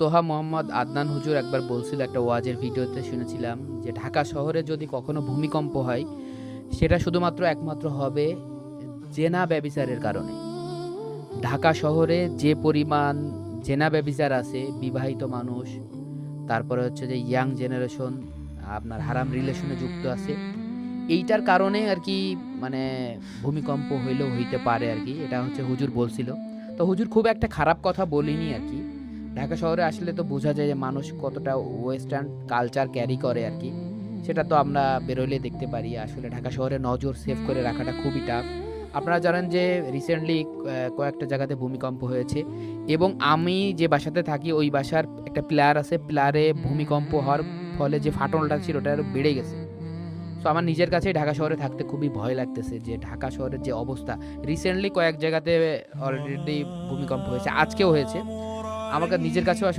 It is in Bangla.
তোহা মোহাম্মদ আদনান হুজুর একবার বলছিল একটা ওয়াজের ভিডিওতে শুনেছিলাম যে ঢাকা শহরে যদি কখনো ভূমিকম্প হয় সেটা শুধুমাত্র একমাত্র হবে জেনা ব্যভিচারের কারণে। ঢাকা শহরে যে পরিমাণ জেনা ব্যভিচার আছে, বিবাহিত মানুষ, তারপরে হচ্ছে যে ইয়াং জেনারেশন আপনার হারাম রিলেশনে যুক্ত আছে, এইটার কারণে আর কি মানে ভূমিকম্প হইলেও হইতে পারে আর কি। এটা হচ্ছে হুজুর বলছিল। তো হুজুর খুব একটা খারাপ কথা বলিনি আর কি। ঢাকা শহরে আসলে তো বোঝা যায় যে মানুষ কতটা ওয়েস্টার্ন কালচার ক্যারি করে আর কি। সেটা তো আমরা বেরোলে দেখতে পারি। আসলে ঢাকা শহরে নজর সেভ করে রাখাটা খুবই টাফ। আপনারা জানেন যে রিসেন্টলি কয়েকটা জায়গাতে ভূমিকম্প হয়েছে এবং আমি যে বাসাতে থাকি ওই বাসার একটা প্লেয়ার আছে, প্লেয়ারে ভূমিকম্প হওয়ার ফলে যে ফাটলটা ছিল ওটা আরো বেড়ে গেছে। সো আমার নিজের কাছেই ঢাকা শহরে থাকতে খুবই ভয় লাগতেছে যে ঢাকা শহরের যে অবস্থা, রিসেন্টলি কয়েক জায়গাতে অলরেডি ভূমিকম্প হয়েছে, আজকেও হয়েছে। আমার নিজের কাছেও আসলে